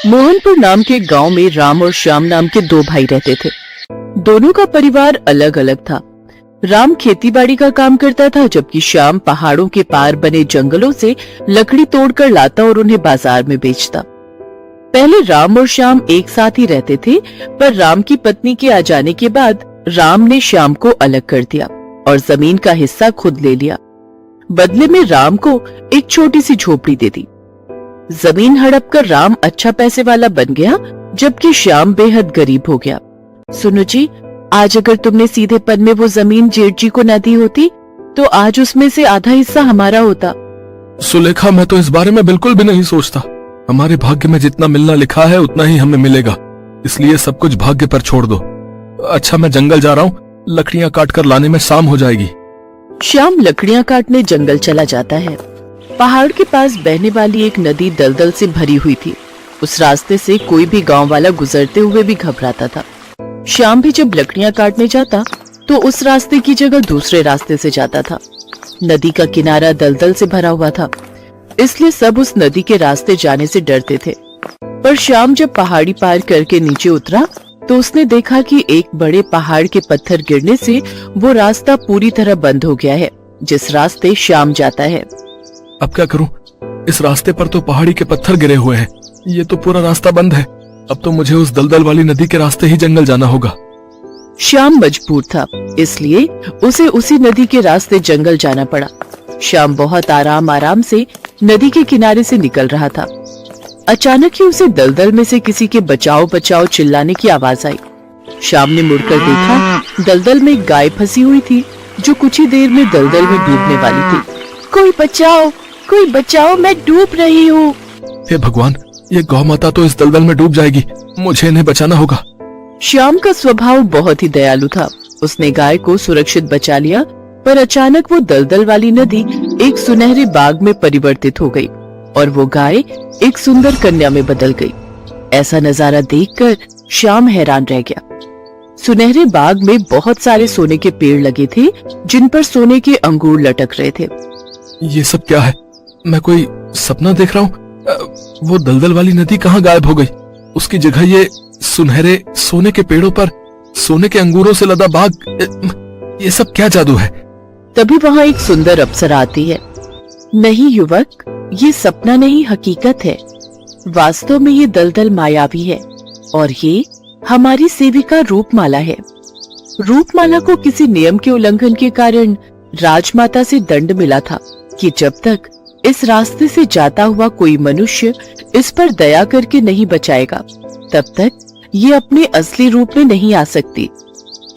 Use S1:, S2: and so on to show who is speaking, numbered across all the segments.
S1: मोहनपुर नाम के गांव में राम और श्याम नाम के दो भाई रहते थे। दोनों का परिवार अलग अलग था। राम खेतीबाड़ी का काम करता था, जबकि श्याम पहाड़ों के पार बने जंगलों से लकड़ी तोड़कर लाता और उन्हें बाजार में बेचता। पहले राम और श्याम एक साथ ही रहते थे, पर राम की पत्नी के आ जाने के बाद राम ने श्याम को अलग कर दिया और जमीन का हिस्सा खुद ले लिया। बदले में राम को एक छोटी सी झोपड़ी दे दी। जमीन हड़प कर राम अच्छा पैसे वाला बन गया, जबकि श्याम बेहद गरीब हो गया। सुनो जी, आज अगर तुमने सीधेपन में वो जमीन जेठ जी को न दी होती तो आज उसमें से आधा हिस्सा हमारा होता।
S2: सुलेखा, मैं तो इस बारे में बिल्कुल भी नहीं सोचता। हमारे भाग्य में जितना मिलना लिखा है उतना ही हमें मिलेगा, इसलिए सब कुछ भाग्य पर छोड़ दो। अच्छा, मैं जंगल जा रहा हूँ, लकड़ियाँ काट कर लाने में शाम हो जाएगी।
S1: श्याम लकड़ियाँ काटने जंगल चला जाता है। पहाड़ के पास बहने वाली एक नदी दलदल से भरी हुई थी। उस रास्ते से कोई भी गांव वाला गुजरते हुए भी घबराता था। श्याम भी जब लकड़ियाँ काटने जाता तो उस रास्ते की जगह दूसरे रास्ते से जाता था। नदी का किनारा दलदल से भरा हुआ था, इसलिए सब उस नदी के रास्ते जाने से डरते थे। पर श्याम जब पहाड़ी पार करके नीचे उतरा तो उसने देखा कि एक बड़े पहाड़ के पत्थर गिरने से वो रास्ता पूरी तरह बंद हो गया है, जिस रास्ते श्याम जाता है।
S2: अब क्या करूं? इस रास्ते पर तो पहाड़ी के पत्थर गिरे हुए हैं, ये तो पूरा रास्ता बंद है। अब तो मुझे उस दलदल वाली नदी के रास्ते ही जंगल जाना होगा।
S1: श्याम मजबूर था, इसलिए उसे उसी नदी के रास्ते जंगल जाना पड़ा। श्याम बहुत आराम से नदी के किनारे से निकल रहा था। अचानक ही उसे दलदल में से किसी के बचाओ बचाओ चिल्लाने की आवाज आई। श्याम ने मुड़कर देखा, दलदल में एक गाय फंसी हुई थी जो कुछ ही देर में दलदल में डूबने वाली थी। कोई बचाओ, मैं डूब रही हूँ।
S2: हे भगवान, ये गौ माता तो इस दलदल में डूब जाएगी, मुझे इन्हें बचाना होगा।
S1: श्याम का स्वभाव बहुत ही दयालु था। उसने गाय को सुरक्षित बचा लिया, पर अचानक वो दलदल वाली नदी एक सुनहरे बाग में परिवर्तित हो गई और वो गाय एक सुंदर कन्या में बदल गई। ऐसा नजारा देखकर श्याम हैरान रह गया। सुनहरे बाग में बहुत सारे सोने के पेड़ लगे थे, जिन पर सोने के अंगूर लटक रहे थे।
S2: ये सब क्या है? मैं कोई सपना देख रहा हूँ? वो दलदल वाली नदी कहाँ गायब हो गई? उसकी जगह ये सुनहरे सोने के पेड़ों पर सोने के अंगूरों से लदा बाग, ये सब क्या जादू है?
S1: तभी वहाँ एक सुंदर अप्सरा आती है। नहीं युवक, ये सपना नहीं, हकीकत है। वास्तव में ये दलदल मायावी है और ये हमारी सेविका रूपमाला है। रूपमाला को किसी नियम के उल्लंघन के कारण राजमाता से दंड मिला था कि जब तक इस रास्ते से जाता हुआ कोई मनुष्य इस पर दया करके नहीं बचाएगा, तब तक ये अपने असली रूप में नहीं आ सकती।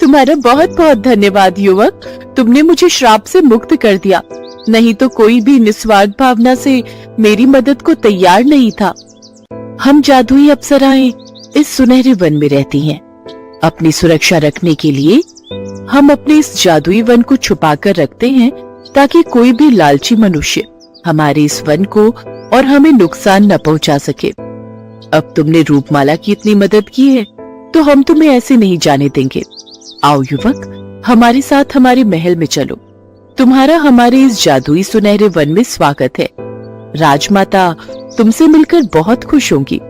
S1: तुम्हारा बहुत बहुत धन्यवाद युवक, तुमने मुझे श्राप से मुक्त कर दिया, नहीं तो कोई भी निस्वार्थ भावना से मेरी मदद को तैयार नहीं था। हम जादुई अप्सराएं इस सुनहरे वन में रहती हैं। अपनी सुरक्षा रखने के लिए हम अपने इस जादुई वन को छुपा कर रखते हैं, ताकि कोई भी लालची मनुष्य हमारे इस वन को और हमें नुकसान न पहुंचा सके। अब तुमने रूपमाला की इतनी मदद की है तो हम तुम्हें ऐसे नहीं जाने देंगे। आओ युवक, हमारे साथ हमारे महल में चलो। तुम्हारा हमारे इस जादुई सुनहरे वन में स्वागत है। राजमाता तुमसे मिलकर बहुत खुश होंगी।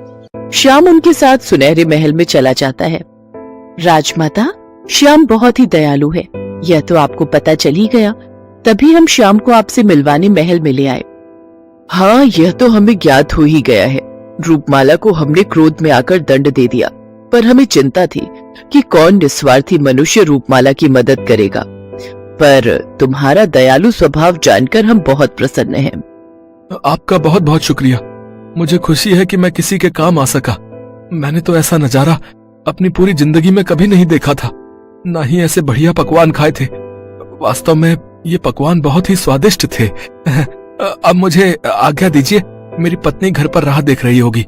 S1: श्याम उनके साथ सुनहरे महल में चला जाता है। राजमाता, श्याम बहुत ही दयालु है, यह तो आपको पता चल ही गया, तभी हम श्याम को आपसे मिलवाने महल में ले आए। हाँ, यह तो हमें ज्ञात हो ही गया है। रूपमाला को हमने क्रोध में आकर दंड दे दिया, पर हमें चिंता थी कि कौन निस्वार्थी मनुष्य रूपमाला की मदद करेगा। पर तुम्हारा दयालु स्वभाव जानकर हम बहुत प्रसन्न हैं।
S2: आपका बहुत बहुत शुक्रिया। मुझे खुशी है कि मैं किसी के काम आ सका। मैंने तो ऐसा नजारा अपनी पूरी जिंदगी में कभी नहीं देखा था, ना ही ऐसे बढ़िया पकवान खाए थे। वास्तव में ये पकवान बहुत ही स्वादिष्ट थे। अब मुझे आज्ञा दीजिए, मेरी पत्नी घर पर राह देख रही होगी।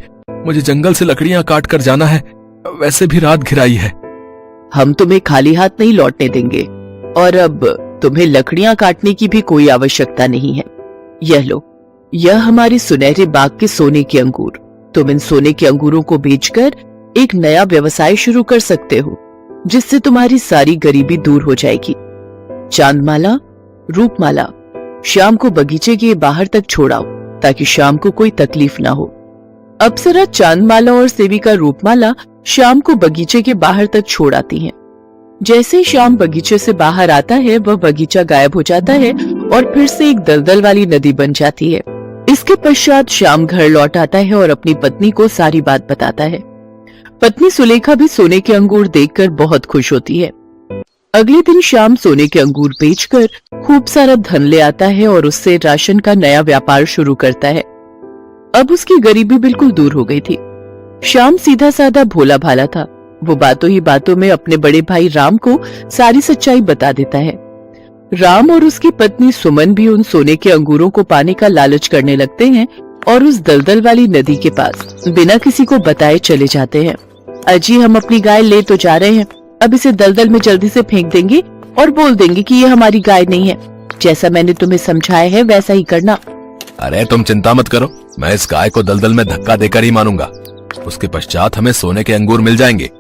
S2: मुझे जंगल से लकड़ियां काट कर जाना है, वैसे भी रात घिराई है।
S1: हम तुम्हें खाली हाथ नहीं लौटने देंगे, और अब तुम्हें लकड़ियां काटने की भी कोई आवश्यकता नहीं है। यह लो, यह हमारे सुनहरे बाग के सोने के अंगूर। तुम इन सोने के अंगूरों को बेचकर एक नया व्यवसाय शुरू कर सकते हो, जिससे तुम्हारी सारी गरीबी दूर हो जाएगी। चांदमाला, रूपमाला, श्याम को बगीचे के बाहर तक छोड़ाओ, ताकि शाम को कोई तकलीफ ना हो। अप्सरा चांदमाला और सेविका रूपमाला श्याम को बगीचे के बाहर तक छोड़ आती हैं। जैसे ही श्याम बगीचे से बाहर आता है, वह बगीचा गायब हो जाता है और फिर से एक दलदल वाली नदी बन जाती है। इसके पश्चात श्याम घर लौट आता है और अपनी पत्नी को सारी बात बताता है। पत्नी सुलेखा भी सोने के अंगूर देखकर बहुत खुश होती है। अगले दिन श्याम सोने के अंगूर बेचकर खूब सारा धन ले आता है और उससे राशन का नया व्यापार शुरू करता है। अब उसकी गरीबी बिल्कुल दूर हो गई थी। श्याम सीधा साधा भोला भाला था। वो बातों ही बातों में अपने बड़े भाई राम को सारी सच्चाई बता देता है। राम और उसकी पत्नी सुमन भी उन सोने के अंगूरों को पाने का लालच करने लगते हैं और उस दलदल वाली नदी के पास बिना किसी को बताए चले जाते हैं। अजी, हम अपनी गाय ले तो जा रहे हैं, अब इसे दलदल में जल्दी से फेंक देंगे और बोल देंगे कि ये हमारी गाय नहीं है। जैसा मैंने तुम्हें समझाया है वैसा ही करना।
S3: अरे तुम चिंता मत करो, मैं इस गाय को दलदल में धक्का देकर ही मारूंगा। उसके पश्चात हमें सोने के अंगूर मिल जाएंगे।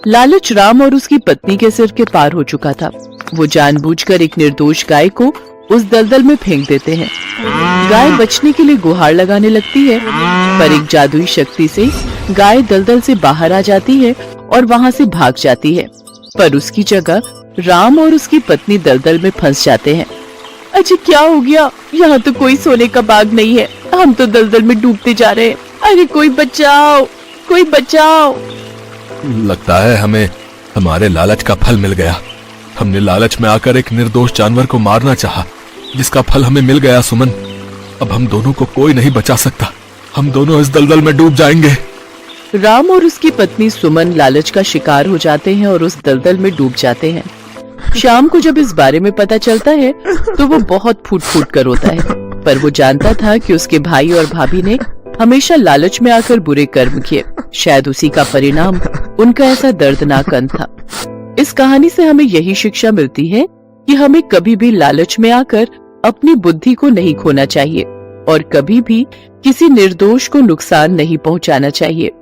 S1: लालच राम और उसकी पत्नी के सिर के पार हो चुका था। वो जानबूझकर एक निर्दोष गाय को उस दलदल में फेंक देते हैं। गाय बचने के लिए गुहार लगाने लगती है, पर एक जादुई शक्ति से गाय दलदल से बाहर आ जाती है और वहाँ से भाग जाती है। पर उसकी जगह राम और उसकी पत्नी दलदल में फंस जाते हैं। अच्छा, क्या हो गया? यहाँ तो कोई सोने का बाग नहीं है, हम तो दलदल में डूबते जा रहे हैं। अरे कोई बचाओ, कोई बचाओ।
S3: लगता है हमें हमारे लालच का फल मिल गया। हमने लालच में आकर एक निर्दोष जानवर को मारना चाहा, जिसका फल हमें मिल गया। सुमन, अब हम दोनों को कोई नहीं बचा सकता। हम दोनों इस दलदल में डूब जाएंगे।
S1: राम और उसकी पत्नी सुमन लालच का शिकार हो जाते हैं और उस दलदल में डूब जाते हैं। शाम को जब इस बारे में पता चलता है तो वो बहुत फूट फूट कर रोता है, पर वो जानता था कि उसके भाई और भाभी ने हमेशा लालच में आकर बुरे कर्म किए। शायद उसी का परिणाम उनका ऐसा दर्दनाक अंत था। इस कहानी से हमें यही शिक्षा मिलती है कि हमें कभी भी लालच में आकर अपनी बुद्धि को नहीं खोना चाहिए और कभी भी किसी निर्दोष को नुकसान नहीं पहुंचाना चाहिए।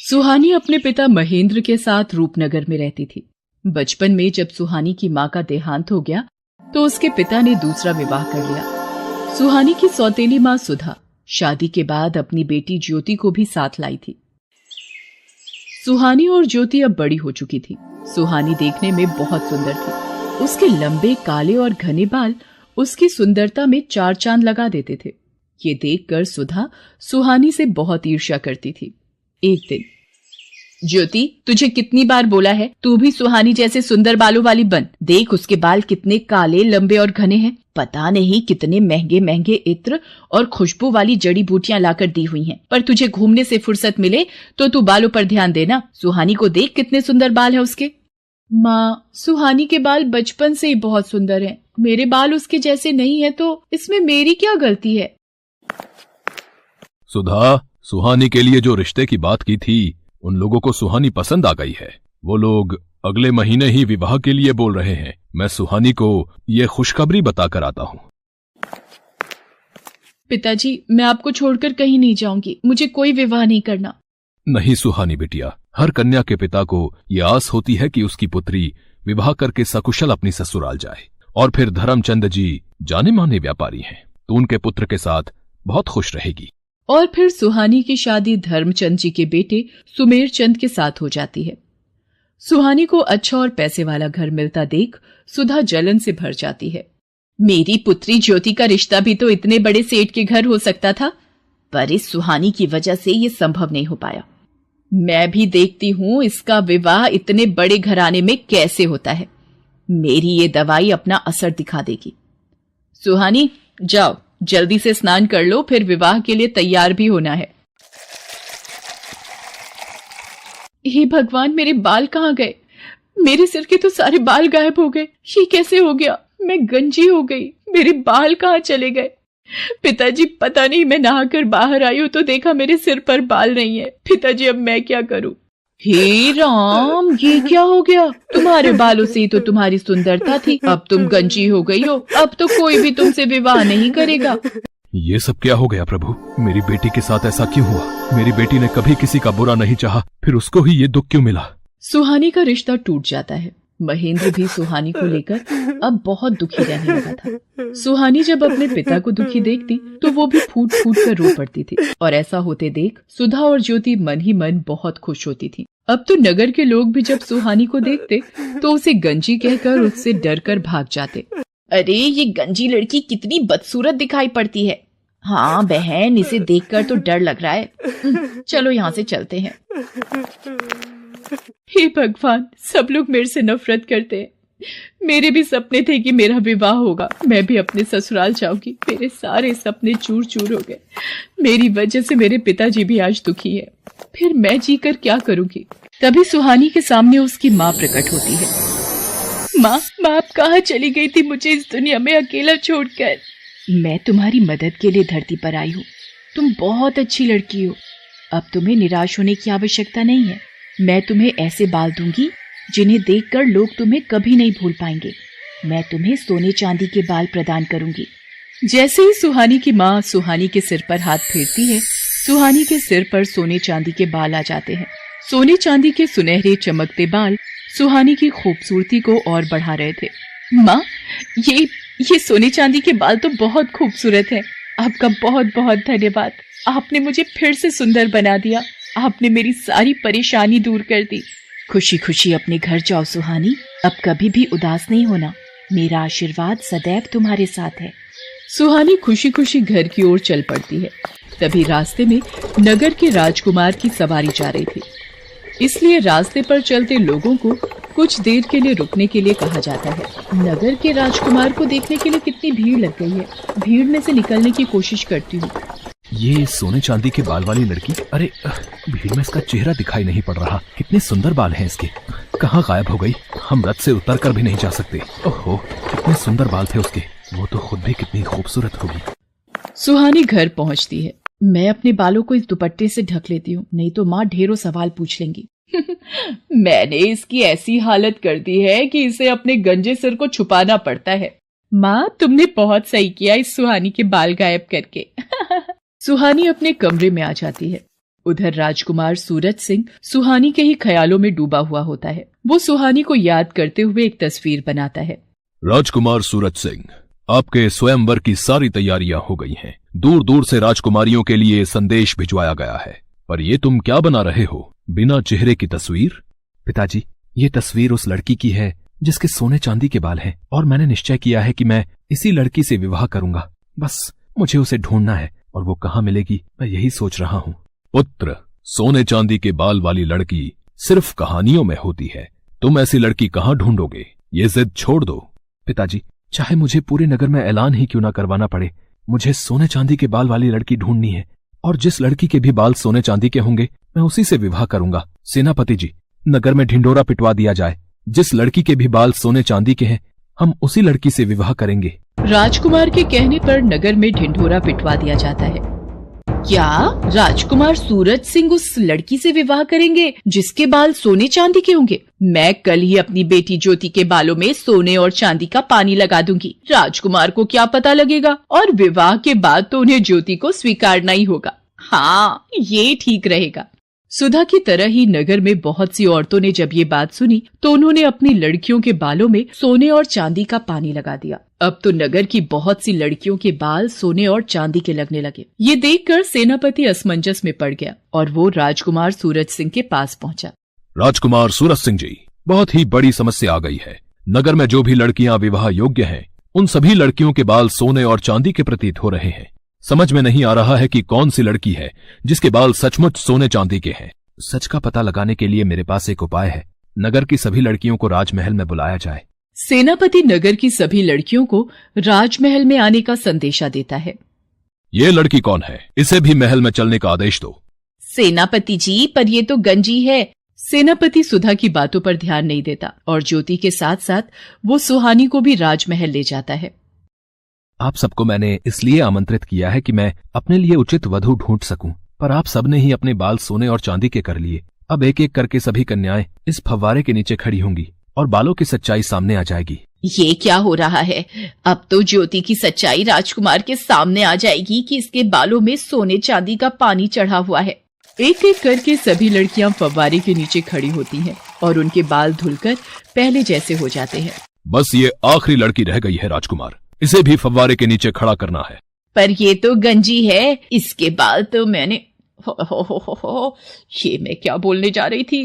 S1: सुहानी अपने पिता महेंद्र के साथ रूपनगर में रहती थी। बचपन में जब सुहानी की मां का देहांत हो गया तो उसके पिता ने दूसरा विवाह कर लिया। सुहानी की सौतेली मां सुधा शादी के बाद अपनी बेटी ज्योति को भी साथ लाई थी। सुहानी और ज्योति अब बड़ी हो चुकी थी। सुहानी देखने में बहुत सुंदर थी। उसके लंबे काले और घने बाल उसकी सुंदरता में चार चांद लगा देते थे। ये देखकर सुधा सुहानी से बहुत ईर्ष्या करती थी। एक दिन, ज्योति, तुझे कितनी बार बोला है तू भी सुहानी जैसे सुंदर बालों वाली बन। देख उसके बाल कितने काले, लंबे और घने हैं। पता नहीं कितने महंगे महंगे इत्र और खुशबू वाली जड़ी बूटियां लाकर दी हुई हैं। पर तुझे घूमने से फुर्सत मिले तो तू बालों पर ध्यान देना। सुहानी को देख कितने सुंदर बाल है उसके। माँ, सुहानी के बाल बचपन से ही बहुत सुंदर हैं। मेरे बाल उसके जैसे नहीं है तो इसमें मेरी क्या गलती है?
S3: सुधा, सुहानी के लिए जो रिश्ते की बात की थी उन लोगों को सुहानी पसंद आ गई है। वो लोग अगले महीने ही विवाह के लिए बोल रहे हैं। मैं सुहानी को ये खुशखबरी बताकर आता हूँ।
S1: पिताजी, मैं आपको छोड़कर कहीं नहीं जाऊंगी। मुझे कोई विवाह नहीं करना।
S3: नहीं सुहानी बिटिया, हर कन्या के पिता को ये आस होती है कि उसकी पुत्री विवाह करके सकुशल अपनी ससुराल जाए। और फिर धर्मचंद जी जाने माने व्यापारी हैं, तो उनके पुत्र के साथ बहुत खुश रहेगी।
S1: और फिर सुहानी की शादी धर्मचंद जी के बेटे सुमेर चंद के साथ हो जाती है। सुहानी को अच्छा और पैसे वाला घर मिलता देख सुधा जलन से भर जाती है। मेरी पुत्री ज्योति का रिश्ता भी तो इतने बड़े सेठ के घर हो सकता था, पर इस सुहानी की वजह से ये संभव नहीं हो पाया। मैं भी देखती हूँ इसका विवाह इतने बड़े घराने में कैसे होता है। मेरी ये दवाई अपना असर दिखा देगी। सुहानी, जाओ जल्दी से स्नान कर लो, फिर विवाह के लिए तैयार भी होना है। हे भगवान, मेरे बाल कहाँ गए? मेरे सिर के तो सारे बाल गायब हो गए। ये कैसे हो गया? मैं गंजी हो गई। मेरे बाल कहाँ चले गए? पिताजी, पता नहीं, मैं नहाकर बाहर आई हूँ तो देखा मेरे सिर पर बाल नहीं है। पिताजी, अब मैं क्या करूँ? हे राम, ये क्या हो गया? तुम्हारे बालों से ही तो तुम्हारी सुंदरता थी, अब तुम गंजी हो गई हो। अब तो कोई भी तुमसे विवाह नहीं करेगा।
S3: ये सब क्या हो गया प्रभु? मेरी बेटी के साथ ऐसा क्यों हुआ? मेरी बेटी ने कभी किसी का बुरा नहीं चाहा, फिर उसको ही ये दुख क्यों मिला?
S1: सुहानी का रिश्ता टूट जाता है। महेंद्र भी सुहानी को लेकर अब बहुत दुखी रहने लगा था। सुहानी जब अपने पिता को दुखी देखती तो वो भी फूट फूट कर रो पड़ती थी, और ऐसा होते देख सुधा और ज्योति मन ही मन बहुत खुश होती थी। अब तो नगर के लोग भी जब सुहानी को देखते तो उसे गंजी कहकर उससे डर कर भाग जाते। अरे ये गंजी लड़की कितनी बदसूरत दिखाई पड़ती है। हाँ बहन, इसे देखकर तो डर लग रहा है। चलो यहाँ से चलते हैं। हे भगवान, सब लोग मेरे से नफरत करते हैं। मेरे भी सपने थे कि मेरा विवाह होगा, मैं भी अपने ससुराल जाऊंगी। मेरे सारे सपने चूर चूर हो गए। मेरी वजह से मेरे पिताजी भी आज दुखी है। फिर मैं जीकर क्या करूंगी। तभी सुहानी के सामने उसकी माँ प्रकट होती है। माँ, आप कहाँ चली गई थी मुझे इस दुनिया में अकेला छोड़कर? मैं तुम्हारी मदद के लिए धरती पर आई हूँ। तुम बहुत अच्छी लड़की हो। अब तुम्हें निराश होने की आवश्यकता नहीं है। मैं तुम्हें ऐसे बाल दूंगी जिन्हें देखकर लोग तुम्हें कभी नहीं भूल पाएंगे। मैं तुम्हें सोने चांदी के बाल प्रदान करूंगी। जैसे ही सुहानी की माँ सुहानी के सिर पर हाथ फेरती है, सुहानी के सिर पर सोने चांदी के बाल आ जाते हैं। सोने चांदी के सुनहरे चमकते बाल सुहानी की खूबसूरती को और बढ़ा रहे थे। माँ, ये सोने चांदी के बाल तो बहुत खूबसूरत है। आपका बहुत बहुत धन्यवाद। आपने मुझे फिर से सुंदर बना दिया। आपने मेरी सारी परेशानी दूर कर दी। खुशी खुशी अपने घर जाओ सुहानी। अब कभी भी उदास नहीं होना। मेरा आशीर्वाद सदैव तुम्हारे साथ है। सुहानी खुशी खुशी घर की ओर चल पड़ती है। तभी रास्ते में नगर के राजकुमार की सवारी जा रही थी, इसलिए रास्ते पर चलते लोगों को कुछ देर के लिए रुकने के लिए कहा जाता है। नगर के राजकुमार को देखने के लिए कितनी भीड़ लग गई है। भीड़ में से निकलने की कोशिश करती हूँ।
S3: ये सोने चांदी के बाल वाली लड़की, अरे भीड़ में इसका चेहरा दिखाई नहीं पड़ रहा। कितने सुंदर बाल हैं इसके। कहाँ गायब हो गई? हम रथ से उतर कर भी नहीं जा सकते। ओहो, कितने सुंदर बाल थे उसके। वो तो खुद भी कितनी खूबसूरत होगी।
S1: सुहानी घर पहुँचती है। मैं अपने बालों को इस दुपट्टे से ढक लेती हूँ, नहीं तो माँ ढेरों सवाल पूछ लेंगी। मैंने इसकी ऐसी हालत कर दी है कि इसे अपने गंजे सिर को छुपाना पड़ता है। माँ, तुमने बहुत सही किया इस सुहानी के बाल गायब करके। सुहानी अपने कमरे में आ जाती है। उधर राजकुमार सूरज सिंह सुहानी के ही ख्यालों में डूबा हुआ होता है। वो सुहानी को याद करते हुए एक तस्वीर बनाता है।
S3: राजकुमार सूरज सिंह, आपके स्वयंवर की सारी तैयारियां हो गई हैं। दूर दूर से राजकुमारियों के लिए संदेश भिजवाया गया है। पर ये तुम क्या बना रहे हो? बिना चेहरे की तस्वीर? पिताजी, ये तस्वीर उस लड़की की है जिसके सोने चांदी के बाल हैं, और मैंने निश्चय किया है कि मैं इसी लड़की से विवाह करूंगा। बस मुझे उसे ढूंढना है, और वो कहाँ मिलेगी मैं यही सोच रहा हूँ। पुत्र, सोने चांदी के बाल वाली लड़की सिर्फ कहानियों में होती है। तुम ऐसी लड़की कहाँ ढूंढोगे? ये जिद छोड़ दो। पिताजी, चाहे मुझे पूरे नगर में ऐलान ही क्यों ना करवाना पड़े, मुझे सोने चांदी के बाल वाली लड़की ढूंढनी है, और जिस लड़की के भी बाल सोने चांदी के होंगे मैं उसी से विवाह करूंगा। सेनापति जी, नगर में ढिंडोरा पिटवा दिया जाए। जिस लड़की के भी बाल सोने चांदी के हैं, हम उसी लड़की से विवाह करेंगे।
S1: राजकुमार के कहने पर नगर में ढिंढोरा पिटवा दिया जाता है। क्या राजकुमार सूरज सिंह उस लड़की से विवाह करेंगे जिसके बाल सोने चांदी के होंगे? मैं कल ही अपनी बेटी ज्योति के बालों में सोने और चांदी का पानी लगा दूंगी। राजकुमार को क्या पता लगेगा, और विवाह के बाद तो उन्हें ज्योति को स्वीकारना ही होगा। हाँ, ये ठीक रहेगा। सुधा की तरह ही नगर में बहुत सी औरतों ने जब ये बात सुनी तो उन्होंने अपनी लड़कियों के बालों में सोने और चांदी का पानी लगा दिया। अब तो नगर की बहुत सी लड़कियों के बाल सोने और चांदी के लगने लगे। ये देखकर सेनापति असमंजस में पड़ गया और वो राजकुमार सूरज सिंह के पास पहुंचा।
S3: राजकुमार सूरज सिंह जी, बहुत ही बड़ी समस्या आ गई है। नगर में जो भी लड़कियां विवाह योग्य हैं, उन सभी लड़कियों के बाल सोने और चांदी के प्रतीत हो रहे हैं। समझ में नहीं आ रहा है कि कौन सी लड़की है जिसके बाल सचमुच सोने चांदी के हैं। सच का पता लगाने के लिए मेरे पास एक उपाय है। नगर की सभी लड़कियों को राजमहल में बुलाया जाए।
S1: सेनापति नगर की सभी लड़कियों को राजमहल में आने का संदेशा देता है।
S3: ये लड़की कौन है? इसे भी महल में चलने का आदेश दो।
S1: सेनापति जी, पर ये तो गंजी है। सेनापति सुधा की बातों पर ध्यान नहीं देता और ज्योति के साथ साथ वो सुहानी को भी राजमहल ले जाता है।
S3: आप सबको मैंने इसलिए आमंत्रित किया है कि मैं अपने लिए उचित वधू ढूंढ सकूं, पर आप सबने ही अपने बाल सोने और चांदी के कर लिए। अब एक एक करके सभी कन्याएं इस फव्वारे के नीचे खड़ी होंगी और बालों की सच्चाई सामने आ जाएगी।
S1: ये क्या हो रहा है? अब तो ज्योति की सच्चाई राजकुमार के सामने आ जाएगी कि इसके बालों में सोने चांदी का पानी चढ़ा हुआ है। एक एक करके सभी लड़कियां फव्वारे के नीचे खड़ी होती हैं और उनके बाल धुलकर पहले जैसे हो जाते हैं।
S3: बस ये आखिरी लड़की रह गई है राजकुमार, इसे भी फव्वारे के नीचे खड़ा करना है।
S1: पर ये तो गंजी है, इसके बाल तो मैंने हो, ये मैं क्या बोलने जा रही थी।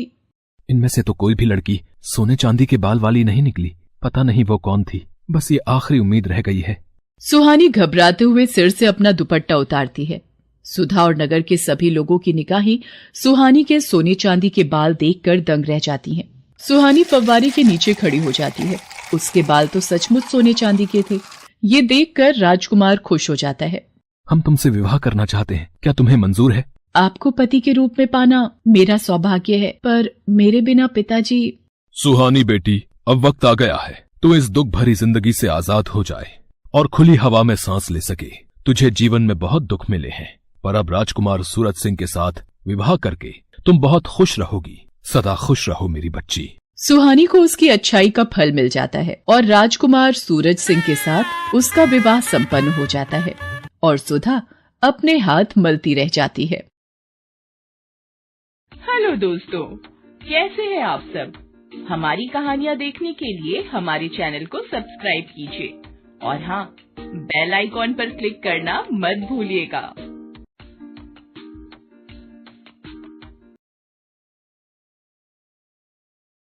S3: इनमें से तो कोई भी लड़की सोने चांदी के बाल वाली नहीं निकली, पता नहीं वो कौन थी। बस ये आखिरी उम्मीद रह गई है।
S1: सुहानी घबराते हुए सिर से अपना दुपट्टा उतारती है। सुधा और नगर के सभी लोगों की निगाहें सुहानी के सोने चांदी के बाल देखकर दंग रह जाती हैं। सुहानी फव्वारे के नीचे खड़ी हो जाती है। उसके बाल तो सचमुच सोने चांदी के थे। ये देखकर राजकुमार खुश हो जाता है।
S3: हम तुमसे विवाह करना चाहते हैं, क्या तुम्हें मंजूर है?
S1: आपको पति के रूप में पाना मेरा सौभाग्य है, पर मेरे बिना पिताजी।
S3: सुहानी बेटी, अब वक्त आ गया है तू इस दुख भरी जिंदगी से आजाद हो जाए और खुली हवा में सांस ले सके। तुझे जीवन में बहुत दुख मिले हैं, पर अब राजकुमार सूरज सिंह के साथ विवाह करके तुम बहुत खुश रहोगी। सदा खुश रहो मेरी बच्ची।
S1: सुहानी को उसकी अच्छाई का फल मिल जाता है और राजकुमार सूरज सिंह के साथ उसका विवाह संपन्न हो जाता है और सुधा अपने हाथ मलती रह जाती है। हेलो दोस्तों, कैसे हैं आप सब? हमारी कहानियाँ देखने के लिए हमारे चैनल को सब्सक्राइब कीजिए और हाँ, बेल आइकॉन पर क्लिक करना मत भूलिएगा।